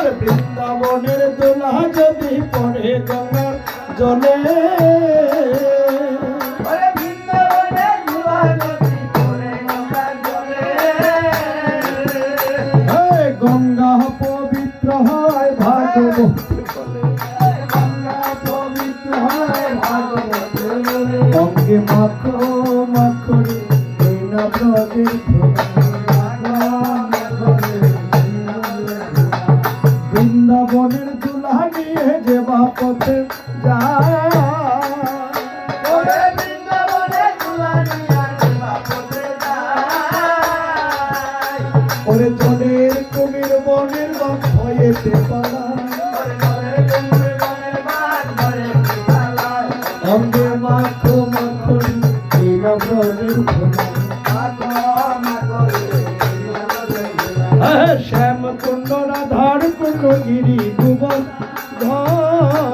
আর বৃন্দাবনের দোলা যদি পড়ে গঙ্গার জলে গঙ্গা পবিত্র হয় ভাগবত অঙ্গে মাখো মাখরে না ব্রজের বৃন্দাবনের দুলা নিয়ে যে বাপতে যায় ওরে জলের কুমির বনের বাপ হয়েছে অঙ্গে মাখো মাখরি না ব্রজের শ্যাম কুণ্ড রাধার কুণ্ড গিরি ভুবন ধর